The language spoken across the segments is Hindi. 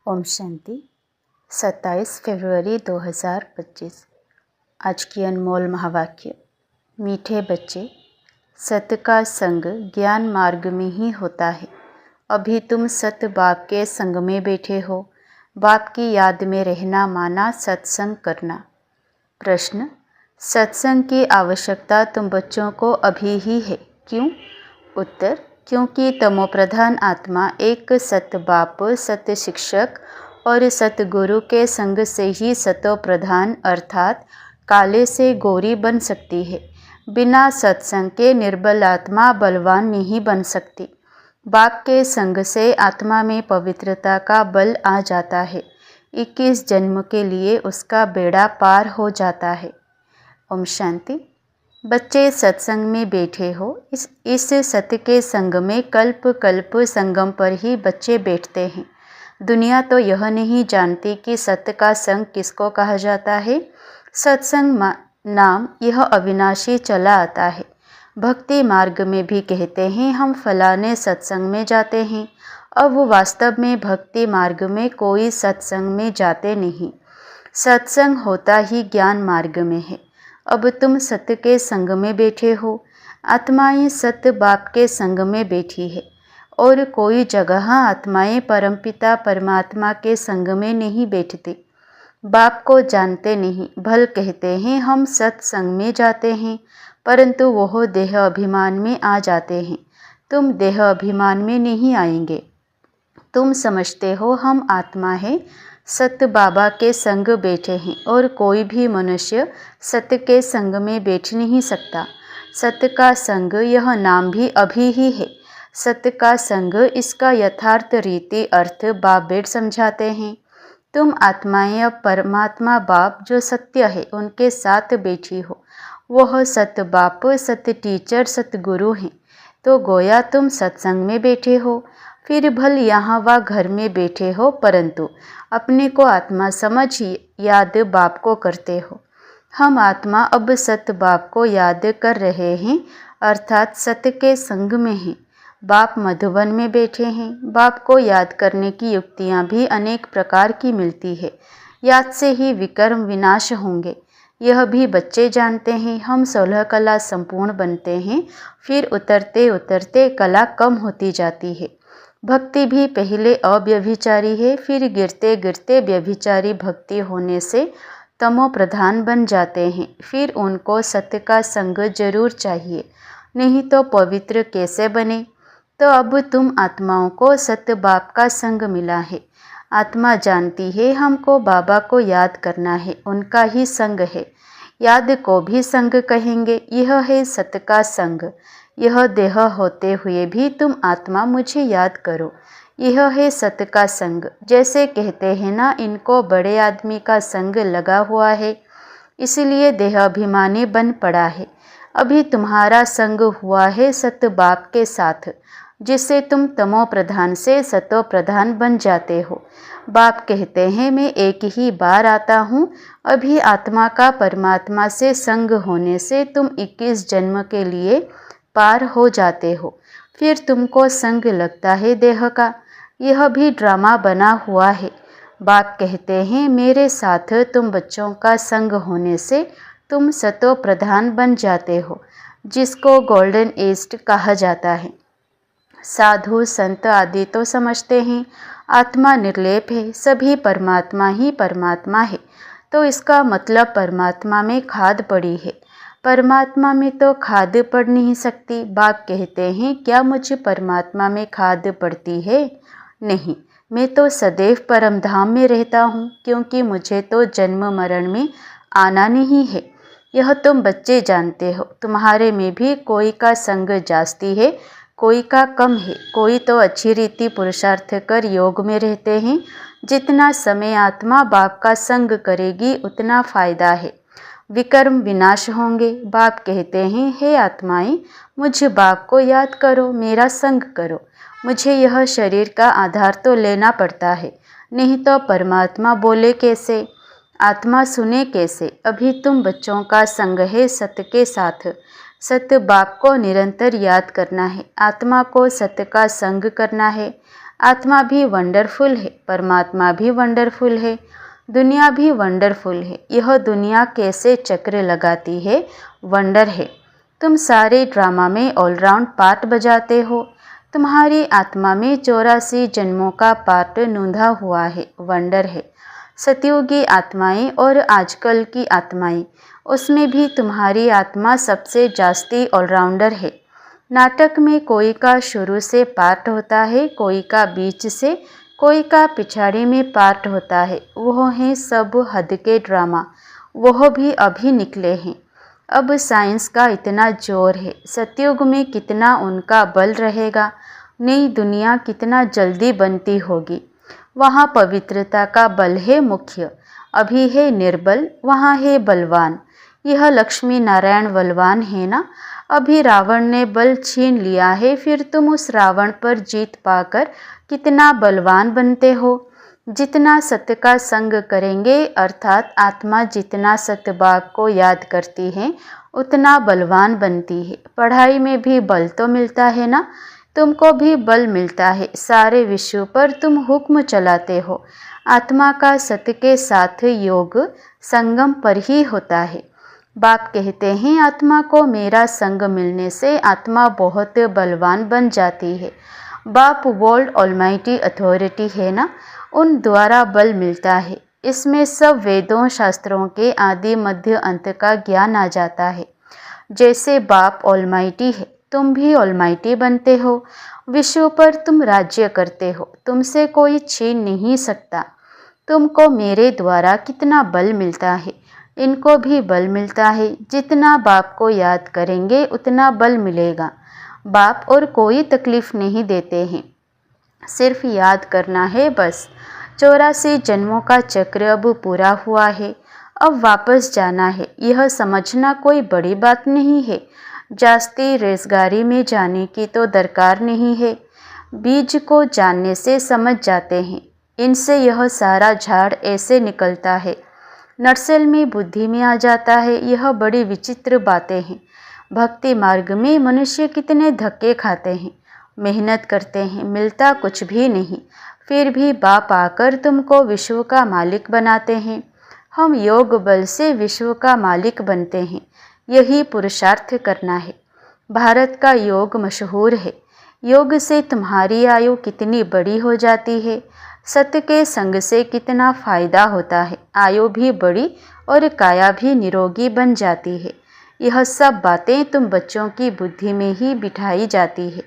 ओम शांति 27 फरवरी 2025। आज की अनमोल महावाक्य। मीठे बच्चे, सत्य का संग ज्ञान मार्ग में ही होता है। अभी तुम सत्य बाप के संग में बैठे हो। बाप की याद में रहना माना सत्संग करना। प्रश्न, सत्संग की आवश्यकता तुम बच्चों को अभी ही है, क्यों? उत्तर, क्योंकि तमोप्रधान आत्मा एक सत्य बाप, सत्य शिक्षक और सतगुरु के संग से ही सतो प्रधान अर्थात काले से गौरी बन सकती है। बिना सत्संग के निर्बल आत्मा बलवान नहीं बन सकती। बाप के संग से आत्मा में पवित्रता का बल आ जाता है। 21 जन्म के लिए उसका बेड़ा पार हो जाता है। ओम शांति। बच्चे सत्संग में बैठे हो। इस सत्य के संग में कल्प कल्प संगम पर ही बच्चे बैठते हैं। दुनिया तो यह नहीं जानती कि सत्य का संग किसको कहा जाता है। सत्संग नाम यह अविनाशी चला आता है। भक्ति मार्ग में भी कहते हैं हम फलाने सत्संग में जाते हैं। अब वास्तव में भक्ति मार्ग में कोई सत्संग में जाते नहीं। सत्संग होता ही ज्ञान मार्ग में है। अब तुम सत्य के संग में बैठे हो। आत्माएं सत्य बाप के संग में बैठी है और कोई जगह आत्माएं परमपिता परमात्मा के संग में नहीं बैठती। बाप को जानते नहीं, भल कहते हैं हम सत्संग में जाते हैं, परंतु वह देह अभिमान में आ जाते हैं। तुम देह अभिमान में नहीं आएंगे। तुम समझते हो हम आत्मा है, सत्य बाबा के संग बैठे हैं और कोई भी मनुष्य सत्य के संग में बैठ नहीं सकता। सत्य का संग यह नाम भी अभी ही है। सत्य का संग इसका यथार्थ रीति अर्थ बाप बेट समझाते हैं। तुम आत्माएं अब परमात्मा बाप जो सत्य है उनके साथ बैठी हो। वह सत्य बाप, सत्य टीचर, सत्य गुरु हैं। तो गोया तुम सत्संग में बैठे हो। फिर भल यहाँ व घर में बैठे हो, परंतु अपने को आत्मा समझ याद बाप को करते हो। हम आत्मा अब सत्य बाप को याद कर रहे हैं, अर्थात सत्य के संग में हैं। बाप मधुबन में बैठे हैं। बाप को याद करने की युक्तियाँ भी अनेक प्रकार की मिलती है। याद से ही विकर्म विनाश होंगे, यह भी बच्चे जानते हैं। हम 16 कला संपूर्ण बनते हैं, फिर उतरते उतरते कला कम होती जाती है। भक्ति भी पहले अव्यभिचारी है, फिर गिरते गिरते व्यभिचारी भक्ति होने से तमो प्रधान बन जाते हैं। फिर उनको सत्य का संग जरूर चाहिए, नहीं तो पवित्र कैसे बने। तो अब तुम आत्माओं को सत्य बाप का संग मिला है। आत्मा जानती है हमको बाबा को याद करना है, उनका ही संग है। याद को भी संग कहेंगे। यह है सत्य का संग। यह देह होते हुए भी तुम आत्मा मुझे याद करो, यह है सत्य का संग। जैसे कहते हैं ना, इनको बड़े आदमी का संग लगा हुआ है, इसलिए देह अभिमानी बन पड़ा है। अभी तुम्हारा संग हुआ है सत्य बाप के साथ, जिससे तुम तमो प्रधान से सतो प्रधान बन जाते हो। बाप कहते हैं मैं एक ही बार आता हूँ। अभी आत्मा का परमात्मा से संग होने से तुम 21 जन्म के लिए पार हो जाते हो। फिर तुमको संग लगता है देह का। यह भी ड्रामा बना हुआ है। बाप कहते हैं मेरे साथ तुम बच्चों का संग होने से तुम सतो प्रधान बन जाते हो, जिसको गोल्डन एज कहा जाता है। साधु संत आदि तो समझते हैं आत्मा निर्लेप है, सभी परमात्मा ही परमात्मा है। तो इसका मतलब परमात्मा में खाद पड़ी है। परमात्मा में तो खाद पड़ नहीं सकती। बाप कहते हैं क्या मुझे परमात्मा में खाद पड़ती है? नहीं, मैं तो सदैव परम धाम में रहता हूँ, क्योंकि मुझे तो जन्म मरण में आना नहीं है। यह तुम बच्चे जानते हो। तुम्हारे में भी कोई का संग जास्ती है, कोई का कम है। कोई तो अच्छी रीति पुरुषार्थ कर योग में रहते हैं। जितना समय आत्मा बाप का संग करेगी उतना फायदा है। विकर्म विनाश होंगे। बाप कहते हैं हे आत्माएं, मुझे बाप को याद करो, मेरा संग करो। मुझे यह शरीर का आधार तो लेना पड़ता है, नहीं तो परमात्मा बोले कैसे, आत्मा सुने कैसे। अभी तुम बच्चों का संग है सत्य के साथ। सत्य बाप को निरंतर याद करना है। आत्मा को सत्य का संग करना है। आत्मा भी वंडरफुल है, परमात्मा भी वंडरफुल है, दुनिया भी वंडरफुल है। यह दुनिया कैसे चक्र लगाती है, वंडर है। तुम सारे ड्रामा में ऑलराउंड पार्ट बजाते हो। तुम्हारी आत्मा में 84 जन्मों का पार्ट नूंधा हुआ है, वंडर है। सतयुगी आत्माएं और आजकल की आत्माएं, उसमें भी तुम्हारी आत्मा सबसे जास्ती ऑलराउंडर है। नाटक में कोई का शुरू से पार्ट होता है, कोई का बीच से, कोई का पिछाड़ी में पार्ट होता है। वह हैं सब हद के ड्रामा, वह भी अभी निकले हैं। अब साइंस का इतना जोर है, सतयुग में कितना उनका बल रहेगा। नई दुनिया कितना जल्दी बनती होगी। वहाँ पवित्रता का बल है मुख्य, अभी है निर्बल, वहाँ है बलवान। यह लक्ष्मी नारायण बलवान है ना। अभी रावण ने बल छीन लिया है, फिर तुम उस रावण पर जीत पाकर कितना बलवान बनते हो। जितना सत्य का संग करेंगे, अर्थात आत्मा जितना सत्यबाग को याद करती है, उतना बलवान बनती है। पढ़ाई में भी बल तो मिलता है ना, तुमको भी बल मिलता है। सारे विश्व पर तुम हुक्म चलाते हो। आत्मा का सत्य के साथ योग संगम पर ही होता है। बाप कहते हैं आत्मा को मेरा संग मिलने से आत्मा बहुत बलवान बन जाती है। बाप वर्ल्ड ऑलमाइटी अथॉरिटी है ना, उन द्वारा बल मिलता है। इसमें सब वेदों शास्त्रों के आदि मध्य अंत का ज्ञान आ जाता है। जैसे बाप ऑलमाइटी है, तुम भी ऑलमाइटी बनते हो। विश्व पर तुम राज्य करते हो, तुमसे कोई छीन नहीं सकता। तुमको मेरे द्वारा कितना बल मिलता है, इनको भी बल मिलता है। जितना बाप को याद करेंगे उतना बल मिलेगा। बाप और कोई तकलीफ नहीं देते हैं, सिर्फ याद करना है बस। 84 जन्मों का चक्र अब पूरा हुआ है, अब वापस जाना है। यह समझना कोई बड़ी बात नहीं है। जास्ती रेसगारी में जाने की तो दरकार नहीं है। बीज को जानने से समझ जाते हैं। इनसे यह सारा झाड़ ऐसे निकलता है, नर्सेल में बुद्धि में आ जाता है। यह बड़ी विचित्र बातें हैं। भक्ति मार्ग में मनुष्य कितने धक्के खाते हैं, मेहनत करते हैं, मिलता कुछ भी नहीं। फिर भी बाप आकर तुमको विश्व का मालिक बनाते हैं। हम योग बल से विश्व का मालिक बनते हैं। यही पुरुषार्थ करना है। भारत का योग मशहूर है। योग से तुम्हारी आयु कितनी बड़ी हो जाती है। सत्य के संग से कितना फायदा होता है। आयु भी बड़ी और काया भी निरोगी बन जाती है। यह सब बातें तुम बच्चों की बुद्धि में ही बिठाई जाती है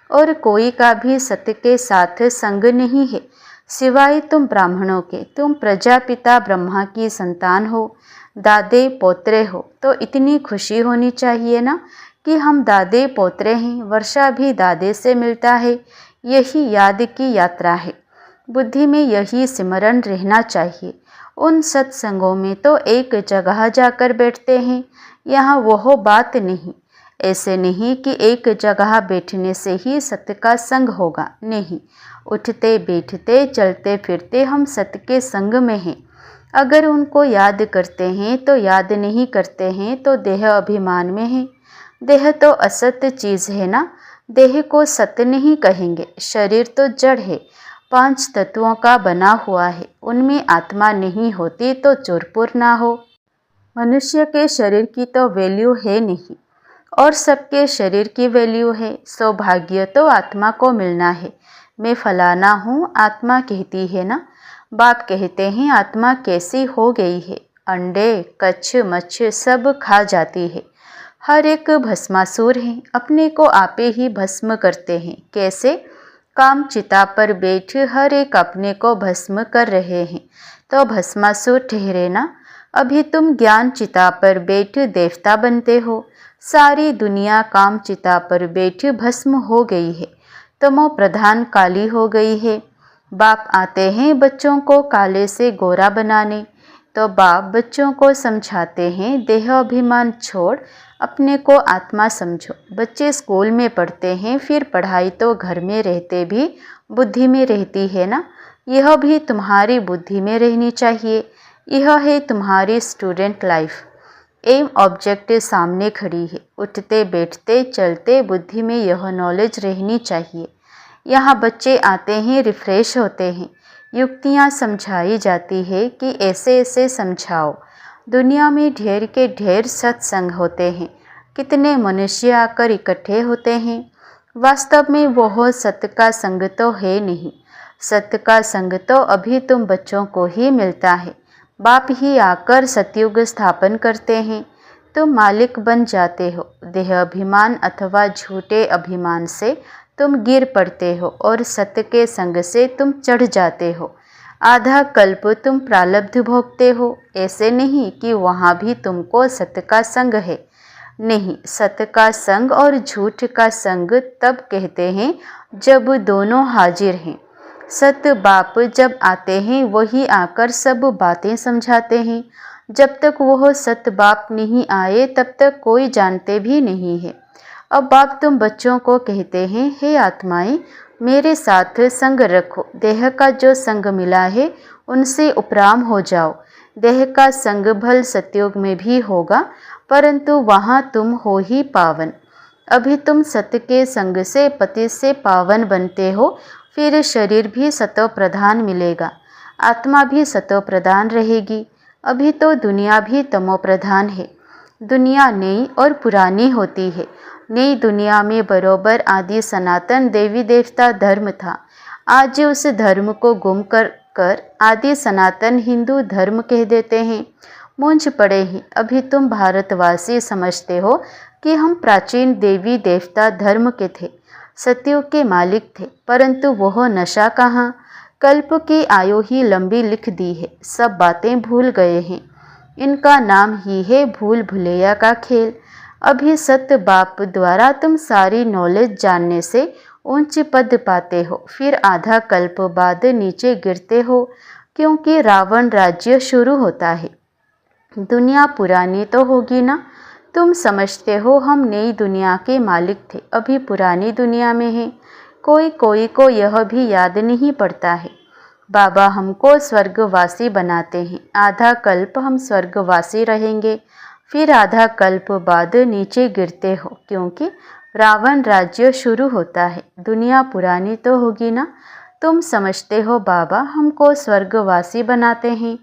और कोई का भी सत्य के साथ संग नहीं है सिवाय तुम ब्राह्मणों के। तुम प्रजापिता ब्रह्मा की संतान हो, दादे पोत्रे हो, तो इतनी खुशी होनी चाहिए ना कि हम दादे पोत्रे हैं। वर्षा भी दादे से मिलता है। यही याद की यात्रा है। बुद्धि में यही सिमरण रहना चाहिए। उन सत्संगों में तो एक जगह जाकर बैठते हैं, यहाँ वह बात नहीं। ऐसे नहीं कि एक जगह बैठने से ही सत्य का संग होगा, नहीं। उठते बैठते चलते फिरते हम सत्य के संग में हैं। अगर उनको याद करते हैं तो याद नहीं करते हैं तो देह अभिमान में है। देह तो असत्य चीज़ है ना, देह को सत्य नहीं कहेंगे। शरीर तो जड़ है, 5 तत्वों का बना हुआ है। उनमें आत्मा नहीं होती तो चुरपुर ना हो। मनुष्य के शरीर की तो वैल्यू है नहीं और सबके शरीर की वैल्यू है। सौभाग्य तो आत्मा को मिलना है। मैं फलाना हूँ, आत्मा कहती है ना। बाप कहते हैं आत्मा कैसी हो गई है, अंडे कच्छ मच्छ सब खा जाती है। हर एक भस्मासुर है, अपने को आपे ही भस्म करते हैं। कैसे? काम चिता पर बैठ हर एक अपने को भस्म कर रहे हैं, तो भस्मासुर ठहरे ना। अभी तुम ज्ञान चिता पर बैठ देवता बनते हो। सारी दुनिया काम चिता पर बैठ भस्म हो गई है, तमो प्रधान काली हो गई है। बाप आते हैं बच्चों को काले से गोरा बनाने, तो बाप बच्चों को समझाते हैं देह अभिमान छोड़ अपने को आत्मा समझो। बच्चे स्कूल में पढ़ते हैं, फिर पढ़ाई तो घर में रहते भी बुद्धि में रहती है ना। यह भी तुम्हारी बुद्धि में रहनी चाहिए। यह है तुम्हारी स्टूडेंट लाइफ। एम ऑब्जेक्ट सामने खड़ी है। उठते बैठते चलते बुद्धि में यह नॉलेज रहनी चाहिए। यहाँ बच्चे आते हैं, रिफ्रेश होते हैं, युक्तियाँ समझाई जाती है कि ऐसे ऐसे समझाओ। दुनिया में ढेर के ढेर सत्संग होते हैं, कितने मनुष्य आकर इकट्ठे होते हैं। वास्तव में वह सत्य का संग तो है नहीं। सत्य का संग तो अभी तुम बच्चों को ही मिलता है। बाप ही आकर सतयुग स्थापन करते हैं। तुम मालिक बन जाते हो। देह अभिमान अथवा झूठे अभिमान से तुम गिर पड़ते हो और सत्य के संग से तुम चढ़ जाते हो। आधा कल्प तुम प्रारब्ध भोगते हो। ऐसे नहीं कि वहाँ भी तुमको सत्य का संग है। नहीं, सत्य का संग और झूठ का संग तब कहते हैं जब दोनों हाजिर हैं। सत्य बाप जब आते हैं वही आकर सब बातें समझाते हैं। जब तक वह सत्य बाप नहीं आए तब तक कोई जानते भी नहीं है। अब बाप तुम बच्चों को कहते हैं, हे आत्माएं, मेरे साथ संग रखो। देह का जो संग मिला है उनसे उपराम हो जाओ। देह का संग भल सतयुग में भी होगा, परंतु वहाँ तुम हो ही पावन। अभी तुम सत्य के संग से पति से पावन बनते हो, फिर शरीर भी सतो प्रधान मिलेगा, आत्मा भी सतो प्रधान रहेगी। अभी तो दुनिया भी तमो प्रधान है। दुनिया नई और पुरानी होती है। नई दुनिया में बरोबर आदि सनातन देवी देवता धर्म था। आज उस धर्म को गुम कर आदि सनातन हिंदू धर्म कह देते हैं। मूंझ पड़े हैं। अभी तुम भारतवासी समझते हो कि हम प्राचीन देवी देवता धर्म के थे, सतयुग के मालिक थे, परंतु वह नशा कहाँ। कल्प की आयु ही लंबी लिख दी है, सब बातें भूल गए हैं। इनका नाम ही है भूल भुलैया का खेल। अभी सत्य बाप द्वारा तुम सारी नॉलेज जानने से ऊंच पद पाते हो, फिर आधा कल्प बाद नीचे गिरते हो, क्योंकि रावण राज्य शुरू होता है। दुनिया पुरानी तो होगी ना। तुम समझते हो हम नई दुनिया के मालिक थे, अभी पुरानी दुनिया में हैं। कोई कोई को यह भी याद नहीं पड़ता है। बाबा हमको स्वर्गवासी बनाते हैं। आधा कल्प हम स्वर्गवासी रहेंगे, फिर आधा कल्प बाद नीचे गिरते हो, क्योंकि रावण राज्य शुरू होता है। दुनिया पुरानी तो होगी ना। तुम समझते हो बाबा हमको स्वर्गवासी बनाते हैं।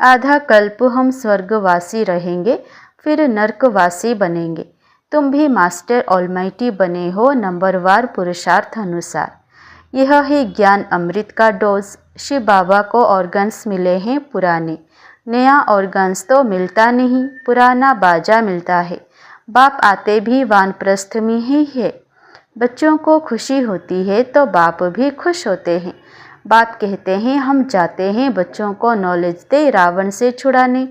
आधा कल्प हम स्वर्गवासी रहेंगे, फिर नरकवासी बनेंगे। तुम भी मास्टर ऑलमाइटी बने हो नंबरवार पुरुषार्थ अनुसार। यह है ज्ञान अमृत का डोज। शिव बाबा को ऑर्गन्स मिले हैं पुराने, नया ऑर्गन्स तो मिलता नहीं, पुराना बाजा मिलता है। बाप आते भी वानप्रस्थ में ही है। बच्चों को खुशी होती है तो बाप भी खुश होते हैं। बाप कहते हैं हम जाते हैं बच्चों को नॉलेज दे रावण से छुड़ाने।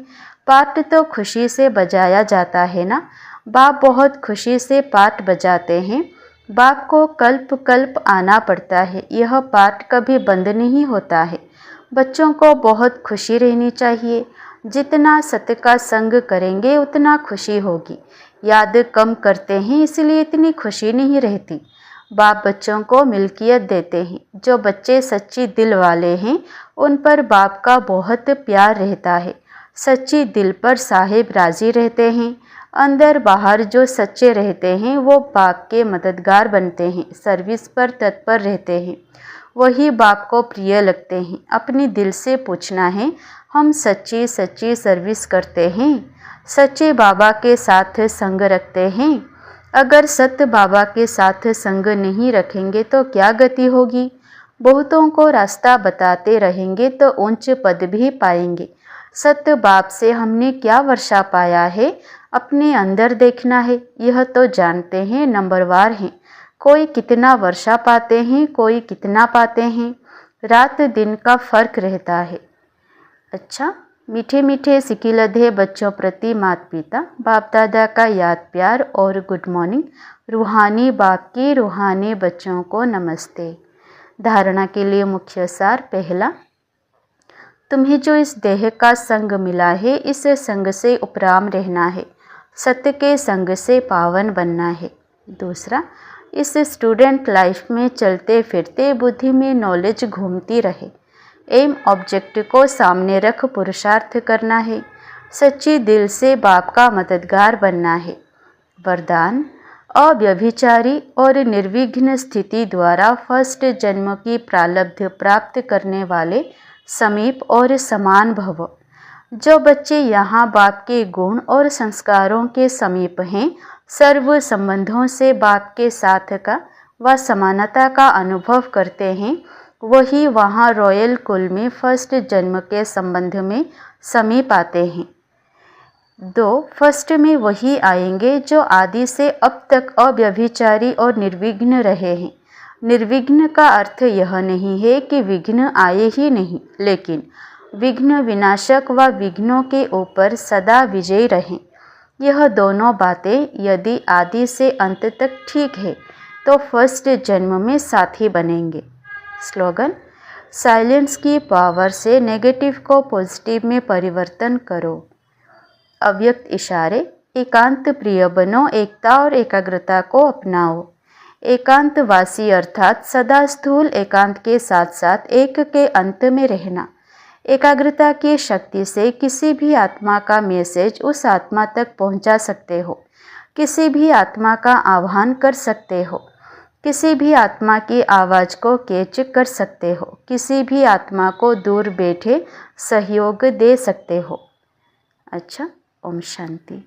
पाठ तो खुशी से बजाया जाता है ना। बाप बहुत खुशी से पाठ बजाते हैं। बाप को कल्प कल्प आना पड़ता है। यह पाठ कभी बंद नहीं होता है। बच्चों को बहुत खुशी रहनी चाहिए। जितना सत्य का संग करेंगे उतना खुशी होगी। याद कम करते हैं इसलिए इतनी खुशी नहीं रहती। बाप बच्चों को मिल्कियत देते हैं। जो बच्चे सच्ची दिल वाले हैं उन पर बाप का बहुत प्यार रहता है। सच्ची दिल पर साहिब राजी रहते हैं। अंदर बाहर जो सच्चे रहते हैं वो बाप के मददगार बनते हैं, सर्विस पर तत्पर रहते हैं, वही बाप को प्रिय लगते हैं। अपने दिल से पूछना है, हम सच्ची सच्ची सर्विस करते हैं, सच्चे बाबा के साथ संग रखते हैं। अगर सत्य बाबा के साथ संग नहीं रखेंगे तो क्या गति होगी। बहुतों को रास्ता बताते रहेंगे तो ऊंच पद भी पाएंगे। सत्य बाप से हमने क्या वर्षा पाया है, अपने अंदर देखना है। यह तो जानते हैं नंबरवार हैं। कोई कितना वर्षा पाते हैं, कोई कितना पाते हैं। रात दिन का फर्क रहता है। अच्छा, मीठे मीठे सिकिलधे बच्चों प्रति माता पिता बाप दादा का याद प्यार और गुड मॉर्निंग। रूहानी बाप की रूहानी बच्चों को नमस्ते। धारणा के लिए मुख्य सार। पहला, तुम्हें जो इस देह का संग मिला है इस संग से उपराम रहना है, सत्य के संग से पावन बनना है। दूसरा, इस स्टूडेंट लाइफ में चलते फिरते बुद्धि में नॉलेज घूमती रहे। एम ऑब्जेक्ट को सामने रख पुरुषार्थ करना है। सच्ची दिल से बाप का मददगार बनना है। वरदान, अव्यभिचारी और निर्विघ्न स्थिति द्वारा फर्स्ट जन्म की प्रारब्ध प्राप्त करने वाले समीप और समान भव। जो बच्चे यहाँ बाप के गुण और संस्कारों के समीप हैं, सर्व संबंधों से बाप के साथ का व समानता का अनुभव करते हैं, वही वहाँ रॉयल कुल में फर्स्ट जन्म के संबंध में समीप आते हैं। 2. फर्स्ट में वही आएंगे जो आदि से अब तक अव्यभिचारी और निर्विघ्न रहे हैं। निर्विघ्न का अर्थ यह नहीं है कि विघ्न आए ही नहीं, लेकिन विघ्न विनाशक व विघ्नों के ऊपर सदा विजयी रहें। यह दोनों बातें यदि आदि से अंत तक ठीक है तो फर्स्ट जन्म में साथी बनेंगे। स्लोगन: साइलेंस की पावर से नेगेटिव को पॉजिटिव में परिवर्तन करो। अव्यक्त इशारे: एकांत प्रिय बनो, एकता और एकाग्रता को अपनाओ। एकांतवासी अर्थात सदा स्थूल एकांत के साथ साथ एक के अंत में रहना। एकाग्रता की शक्ति से किसी भी आत्मा का मैसेज उस आत्मा तक पहुंचा सकते हो, किसी भी आत्मा का आह्वान कर सकते हो, किसी भी आत्मा की आवाज़ को कैच कर सकते हो, किसी भी आत्मा को दूर बैठे सहयोग दे सकते हो। अच्छा, ओम शांति।